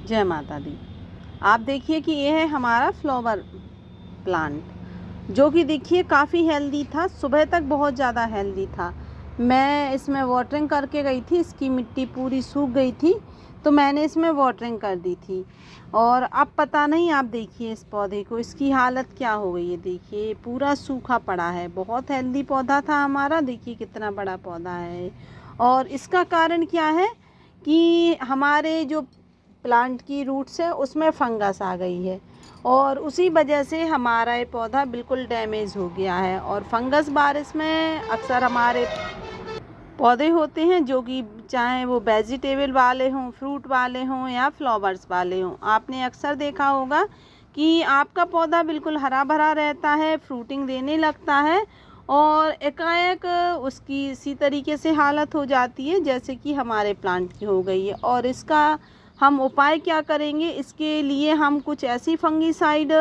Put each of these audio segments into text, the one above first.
जय माता दी। आप देखिए कि ये है हमारा फ्लावर प्लांट, जो कि देखिए काफ़ी हेल्दी था। सुबह तक बहुत ज़्यादा हेल्दी था। मैं इसमें वाटरिंग करके गई थी, इसकी मिट्टी पूरी सूख गई थी तो मैंने इसमें वाटरिंग कर दी थी। और अब पता नहीं, आप देखिए इस पौधे को, इसकी हालत क्या हो गई है। देखिए पूरा सूखा पड़ा है। बहुत हेल्दी पौधा था हमारा, देखिए कितना बड़ा पौधा है। और इसका कारण क्या है कि हमारे जो प्लांट की रूट्स है उसमें फंगस आ गई है और उसी वजह से हमारा ये पौधा बिल्कुल डैमेज हो गया है। और फंगस बारिश में अक्सर हमारे पौधे होते हैं, जो कि चाहे वो वेजिटेबल वाले हों, फ्रूट वाले हों या फ्लावर्स वाले हों, आपने अक्सर देखा होगा कि आपका पौधा बिल्कुल हरा भरा रहता है, फ्रूटिंग देने लगता है और एकाएक उसकी इसी तरीके से हालत हो जाती है जैसे कि हमारे प्लांट की हो गई है। और इसका हम उपाय क्या करेंगे, इसके लिए हम कुछ ऐसी फंगीसाइड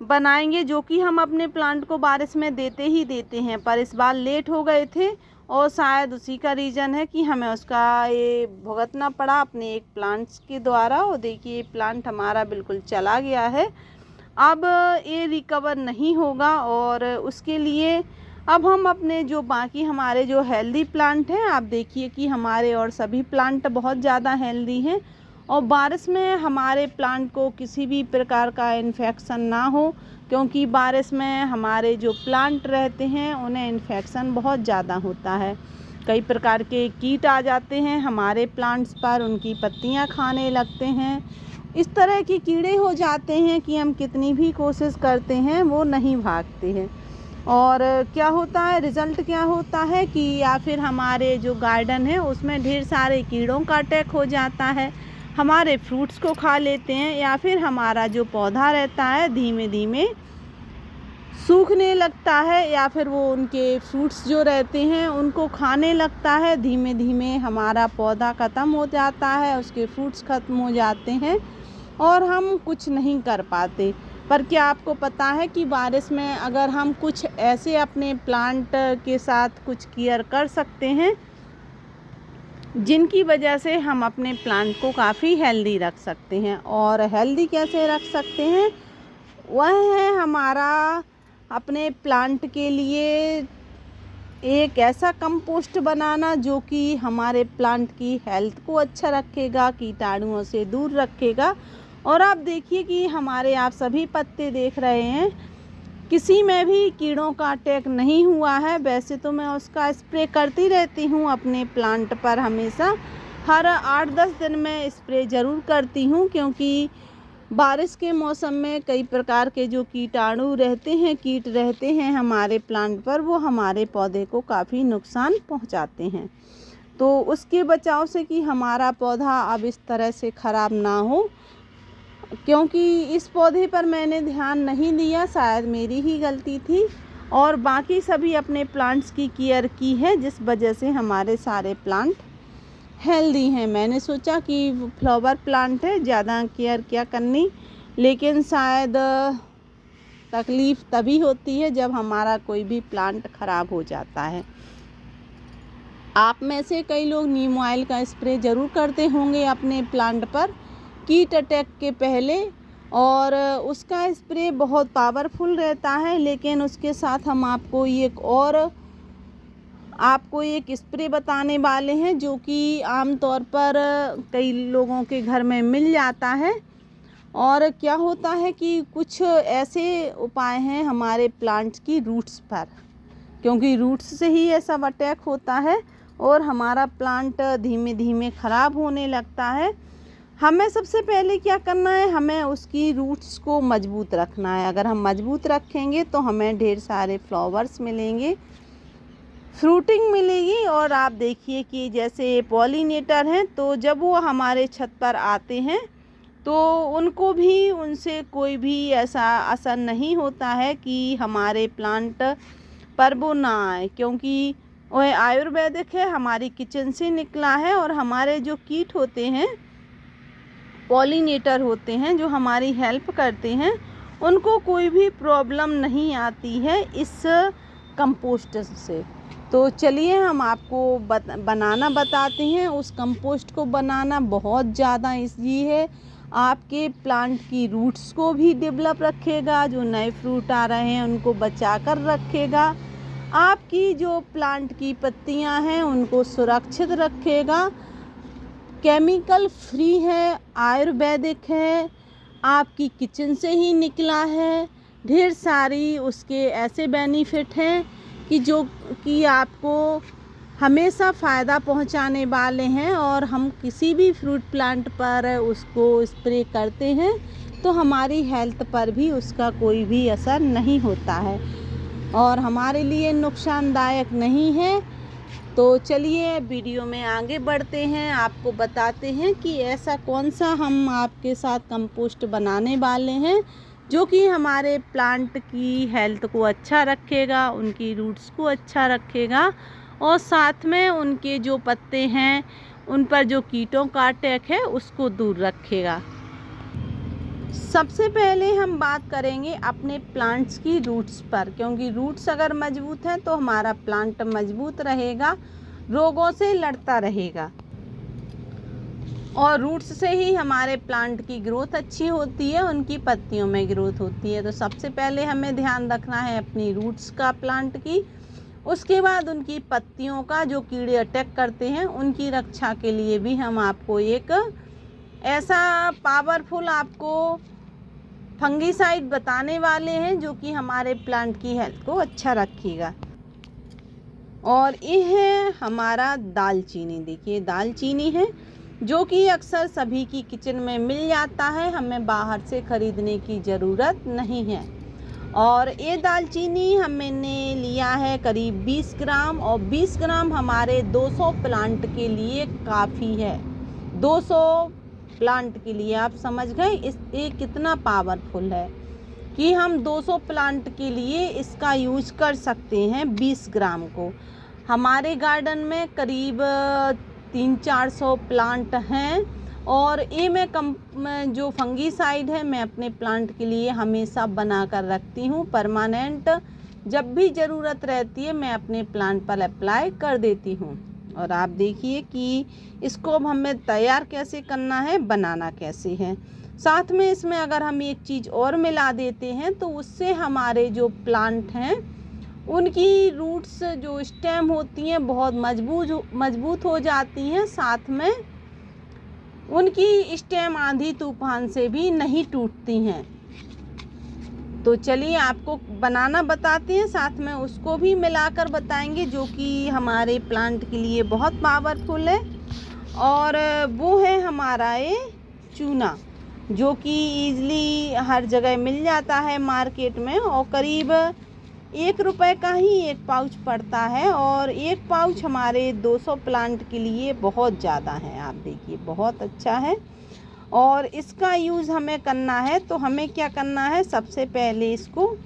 बनाएंगे जो कि हम अपने प्लांट को बारिश में देते ही देते हैं, पर इस बार लेट हो गए थे और शायद उसी का रीज़न है कि हमें उसका ये भुगतना पड़ा अपने एक प्लांट्स के द्वारा। और देखिए प्लांट हमारा बिल्कुल चला गया है, अब ये रिकवर नहीं होगा। और उसके लिए अब हम अपने जो बाकी हमारे जो हेल्दी प्लांट हैं, आप देखिए कि हमारे और सभी प्लांट बहुत ज़्यादा हेल्दी हैं और बारिश में हमारे प्लांट को किसी भी प्रकार का इन्फेक्शन ना हो, क्योंकि बारिश में हमारे जो प्लांट रहते हैं उन्हें इन्फेक्शन बहुत ज़्यादा होता है। कई प्रकार के कीट आ जाते हैं हमारे प्लांट्स पर, उनकी पत्तियां खाने लगते हैं। इस तरह के कीड़े हो जाते हैं कि हम कितनी भी कोशिश करते हैं वो नहीं भागते हैं। और क्या होता है, रिज़ल्ट क्या होता है कि या फिर हमारे जो गार्डन है उसमें ढेर सारे कीड़ों का अटैक हो जाता है, हमारे फ्रूट्स को खा लेते हैं या फिर हमारा जो पौधा रहता है धीमे धीमे सूखने लगता है या फिर वो उनके फ्रूट्स जो रहते हैं उनको खाने लगता है। धीमे धीमे हमारा पौधा ख़त्म हो जाता है, उसके फ्रूट्स ख़त्म हो जाते हैं और हम कुछ नहीं कर पाते। पर क्या आपको पता है कि बारिश में अगर हम कुछ ऐसे अपने प्लांट के साथ कुछ केयर कर सकते हैं जिनकी वजह से हम अपने प्लांट को काफ़ी हेल्दी रख सकते हैं। और हेल्दी कैसे रख सकते हैं, वह है हमारा अपने प्लांट के लिए एक ऐसा कंपोस्ट बनाना जो कि हमारे प्लांट की हेल्थ को अच्छा रखेगा, कीटाणुओं से दूर रखेगा। और आप देखिए कि हमारे आप सभी पत्ते देख रहे हैं, किसी में भी कीड़ों का अटैक नहीं हुआ है। वैसे तो मैं उसका स्प्रे करती रहती हूँ अपने प्लांट पर, हमेशा हर 8-10 दिन में स्प्रे ज़रूर करती हूँ, क्योंकि बारिश के मौसम में कई प्रकार के जो कीटाणु रहते हैं, कीट रहते हैं हमारे प्लांट पर, वो हमारे पौधे को काफ़ी नुकसान पहुंचाते हैं। तो उसके बचाव से कि हमारा पौधा अब इस तरह से ख़राब ना हो, क्योंकि इस पौधे पर मैंने ध्यान नहीं दिया, शायद मेरी ही गलती थी। और बाकी सभी अपने प्लांट्स की केयर की है, जिस वजह से हमारे सारे प्लांट हेल्दी हैं। मैंने सोचा कि फ्लावर प्लांट है, ज़्यादा केयर क्या करनी, लेकिन शायद तकलीफ़ तभी होती है जब हमारा कोई भी प्लांट ख़राब हो जाता है। आप में से कई लोग नीम ऑयल का स्प्रे ज़रूर करते होंगे अपने प्लांट पर कीट अटैक के पहले, और उसका स्प्रे बहुत पावरफुल रहता है। लेकिन उसके साथ हम आपको एक स्प्रे बताने वाले हैं जो कि आमतौर पर कई लोगों के घर में मिल जाता है। और क्या होता है कि कुछ ऐसे उपाय हैं हमारे प्लांट्स की रूट्स पर, क्योंकि रूट्स से ही ऐसा अटैक होता है और हमारा प्लांट धीमे धीमे ख़राब होने लगता है। हमें सबसे पहले क्या करना है, हमें उसकी रूट्स को मजबूत रखना है। अगर हम मजबूत रखेंगे तो हमें ढेर सारे फ्लावर्स मिलेंगे, फ्रूटिंग मिलेगी। और आप देखिए कि जैसे पॉलिनेटर हैं, तो जब वो हमारे छत पर आते हैं तो उनको भी, उनसे कोई भी ऐसा असर नहीं होता है कि हमारे प्लांट पर वो ना आए, क्योंकि वह आयुर्वेदिक है, हमारी किचन से निकला है। और हमारे जो कीट होते हैं, पॉलिनेटर होते हैं, जो हमारी हेल्प करते हैं, उनको कोई भी प्रॉब्लम नहीं आती है इस कंपोस्ट से। तो चलिए हम आपको बनाना बताते हैं। उस कंपोस्ट को बनाना बहुत ज़्यादा ईजी है, आपके प्लांट की रूट्स को भी डेवलप रखेगा, जो नए फ्रूट आ रहे हैं उनको बचा कर रखेगा, आपकी जो प्लांट की पत्तियां हैं उनको सुरक्षित रखेगा, केमिकल फ्री है, आयुर्वेदिक है, आपकी किचन से ही निकला है। ढेर सारी उसके ऐसे बेनिफिट हैं कि जो कि आपको हमेशा फ़ायदा पहुंचाने वाले हैं। और हम किसी भी फ्रूट प्लांट पर उसको स्प्रे करते हैं तो हमारी हेल्थ पर भी उसका कोई भी असर नहीं होता है और हमारे लिए नुकसानदायक नहीं है। तो चलिए वीडियो में आगे बढ़ते हैं, आपको बताते हैं कि ऐसा कौन सा हम आपके साथ कंपोस्ट बनाने वाले हैं जो कि हमारे प्लांट की हेल्थ को अच्छा रखेगा, उनकी रूट्स को अच्छा रखेगा और साथ में उनके जो पत्ते हैं उन पर जो कीटों का अटैक है उसको दूर रखेगा। सबसे पहले हम बात करेंगे अपने प्लांट्स की रूट्स पर, क्योंकि रूट्स अगर मजबूत हैं तो हमारा प्लांट मजबूत रहेगा, रोगों से लड़ता रहेगा और रूट्स से ही हमारे प्लांट की ग्रोथ अच्छी होती है, उनकी पत्तियों में ग्रोथ होती है। तो सबसे पहले हमें ध्यान रखना है अपनी रूट्स का प्लांट की, उसके बाद उनकी पत्तियों का, जो कीड़े अटैक करते हैं उनकी रक्षा के लिए भी हम आपको एक ऐसा पावरफुल आपको फंगीसाइड बताने वाले हैं जो कि हमारे प्लांट की हेल्थ को अच्छा रखेगा। और ये है हमारा दालचीनी। देखिए दालचीनी है जो कि अक्सर सभी की किचन में मिल जाता है, हमें बाहर से ख़रीदने की ज़रूरत नहीं है। और ये दालचीनी हमने लिया है करीब 20 ग्राम और 20 ग्राम हमारे 200 प्लांट के लिए काफ़ी है। 200 प्लांट के लिए आप समझ गए ये कितना पावरफुल है कि हम 200 प्लांट के लिए इसका यूज कर सकते हैं। 20 ग्राम को हमारे गार्डन में करीब 300-400 प्लांट हैं और ये मैं जो फंगीसाइड है मैं अपने प्लांट के लिए हमेशा बना कर रखती हूँ परमानेंट। जब भी ज़रूरत रहती है मैं अपने प्लांट पर अप्लाई कर देती हूँ। और आप देखिए कि इसको अब हमें तैयार कैसे करना है, बनाना कैसे है। साथ में इसमें अगर हम एक चीज़ और मिला देते हैं तो उससे हमारे जो प्लांट हैं उनकी रूट्स जो स्टेम होती हैं बहुत मजबूत हो जाती हैं, साथ में उनकी स्टेम आंधी तूफान से भी नहीं टूटती हैं। तो चलिए आपको बनाना बताते हैं, साथ में उसको भी मिलाकर बताएंगे जो कि हमारे प्लांट के लिए बहुत पावरफुल है। और वो है हमारा ये चूना जो कि ईज़िली हर जगह मिल जाता है मार्केट में और करीब 1 रुपए का ही एक पाउच पड़ता है और एक पाउच हमारे 200 प्लांट के लिए बहुत ज़्यादा है। आप देखिए बहुत अच्छा है और इसका यूज़ हमें करना है। तो हमें क्या करना है, सबसे पहले इसको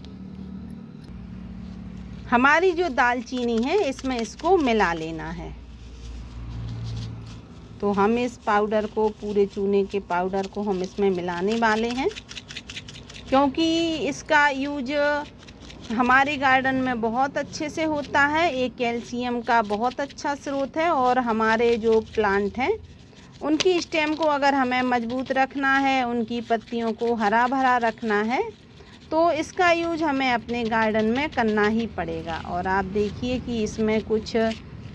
हमारी जो दालचीनी है इसमें इसको मिला लेना है। तो हम इस पाउडर को, पूरे चूने के पाउडर को हम इसमें मिलाने वाले हैं क्योंकि इसका यूज हमारे गार्डन में बहुत अच्छे से होता है। ये कैल्शियम का बहुत अच्छा स्रोत है और हमारे जो प्लांट हैं उनकी स्टेम को अगर हमें मजबूत रखना है, उनकी पत्तियों को हरा भरा रखना है तो इसका यूज हमें अपने गार्डन में करना ही पड़ेगा। और आप देखिए कि इसमें कुछ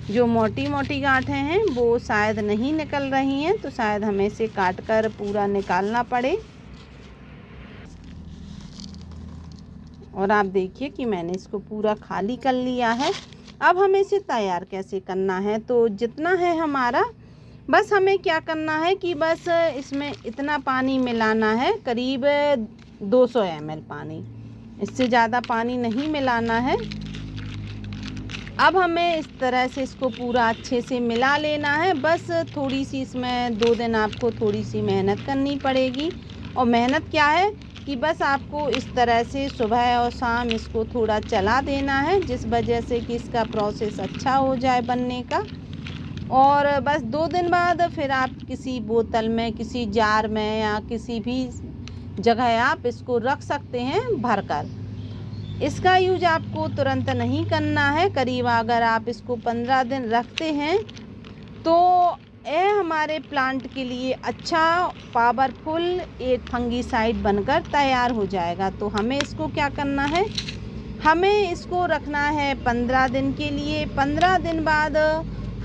जो मोटी मोटी गांठें हैं वो शायद नहीं निकल रही हैं, तो शायद हमें इसे काट कर पूरा निकालना पड़े। और आप देखिए कि मैंने इसको पूरा खाली कर लिया है। अब हमें इसे तैयार कैसे करना है, तो जितना है हमारा, बस हमें क्या करना है कि बस इसमें इतना पानी मिलाना है, करीब 200 ml पानी, इससे ज़्यादा पानी नहीं मिलाना है। अब हमें इस तरह से इसको पूरा अच्छे से मिला लेना है। बस थोड़ी सी इसमें 2 दिन आपको थोड़ी सी मेहनत करनी पड़ेगी। और मेहनत क्या है कि बस आपको इस तरह से सुबह और शाम इसको थोड़ा चला देना है, जिस वजह से कि इसका प्रोसेस अच्छा हो जाए बनने का। और बस 2 दिन बाद फिर आप किसी बोतल में, किसी जार में या किसी भी जगह आप इसको रख सकते हैं भरकर। इसका यूज आपको तुरंत नहीं करना है। करीब अगर आप इसको 15 दिन रखते हैं तो यह हमारे प्लांट के लिए अच्छा पावरफुल एक फंगीसाइड बनकर तैयार हो जाएगा। तो हमें इसको क्या करना है, हमें इसको रखना है 15 दिन के लिए। 15 दिन बाद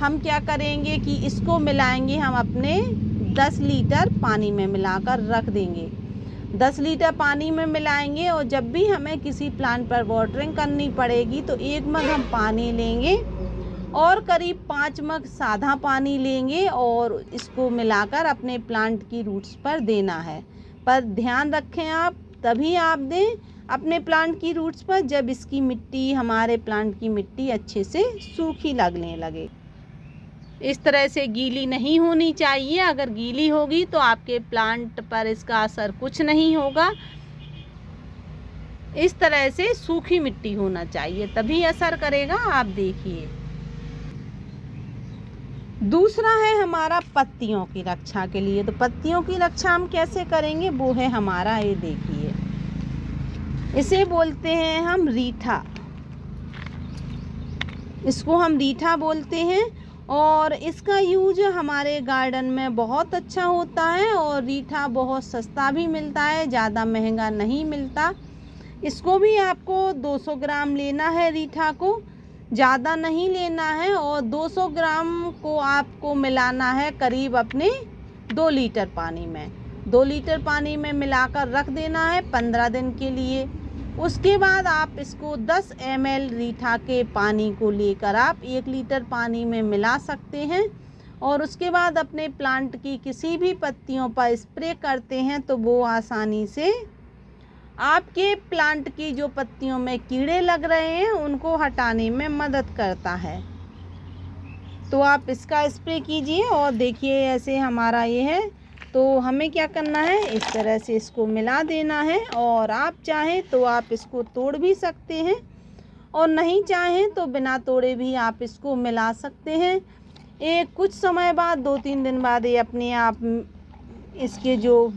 हम क्या करेंगे कि इसको मिलाएंगे, हम अपने 10 लीटर पानी में मिलाकर रख देंगे। 10 लीटर पानी में मिलाएंगे और जब भी हमें किसी प्लांट पर वाटरिंग करनी पड़ेगी तो 1 मग हम पानी लेंगे और करीब 5 मग सादा पानी लेंगे और इसको मिलाकर अपने प्लांट की रूट्स पर देना है। पर ध्यान रखें आप, तभी आप दें अपने प्लांट की रूट्स पर जब इसकी मिट्टी, हमारे प्लांट की मिट्टी अच्छे से सूखी लगने लगे। इस तरह से गीली नहीं होनी चाहिए। अगर गीली होगी तो आपके प्लांट पर इसका असर कुछ नहीं होगा। इस तरह से सूखी मिट्टी होना चाहिए, तभी असर करेगा। आप देखिए, दूसरा है हमारा पत्तियों की रक्षा के लिए। तो पत्तियों की रक्षा हम कैसे करेंगे, वो है हमारा, ये देखिए, इसे बोलते हैं हम रीठा। इसको हम रीठा बोलते हैं और इसका यूज हमारे गार्डन में बहुत अच्छा होता है और रीठा बहुत सस्ता भी मिलता है, ज़्यादा महंगा नहीं मिलता। इसको भी आपको 200 ग्राम लेना है, रीठा को ज़्यादा नहीं लेना है और 200 ग्राम को आपको मिलाना है करीब अपने 2 लीटर पानी में। 2 लीटर पानी में मिलाकर रख देना है 15 दिन के लिए। उसके बाद आप इसको 10 ml रीठा के पानी को लेकर आप 1 लीटर पानी में मिला सकते हैं और उसके बाद अपने प्लांट की किसी भी पत्तियों पर स्प्रे करते हैं तो वो आसानी से आपके प्लांट की जो पत्तियों में कीड़े लग रहे हैं उनको हटाने में मदद करता है। तो आप इसका स्प्रे कीजिए और देखिए ऐसे हमारा ये है। तो हमें क्या करना है, इस तरह से इसको मिला देना है और आप चाहें तो आप इसको तोड़ भी सकते हैं और नहीं चाहें तो बिना तोड़े भी आप इसको मिला सकते हैं। एक कुछ समय बाद, 2-3 दिन बाद ये अपने आप इसके जो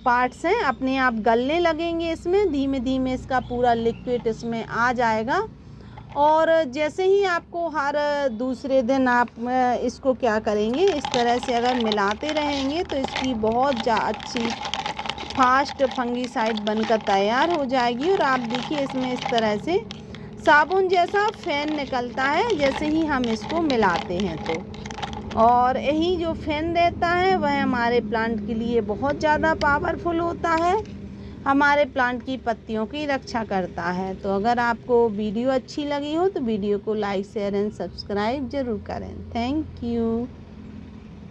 पार्ट्स हैं अपने आप गलने लगेंगे। इसमें धीमे धीमे इसका पूरा लिक्विड इसमें आ जाएगा और जैसे ही आपको हर दूसरे दिन आप इसको क्या करेंगे, इस तरह से अगर मिलाते रहेंगे तो इसकी बहुत अच्छी फास्ट फंगीसाइड बनकर तैयार हो जाएगी। और आप देखिए इसमें इस तरह से साबुन जैसा फैन निकलता है जैसे ही हम इसको मिलाते हैं तो, और यही जो फैन रहता है वह हमारे प्लांट के लिए बहुत ज़्यादा पावरफुल होता है, हमारे प्लांट की पत्तियों की रक्षा करता है। तो अगर आपको वीडियो अच्छी लगी हो तो वीडियो को लाइक, शेयर एंड सब्सक्राइब ज़रूर करें। Thank you.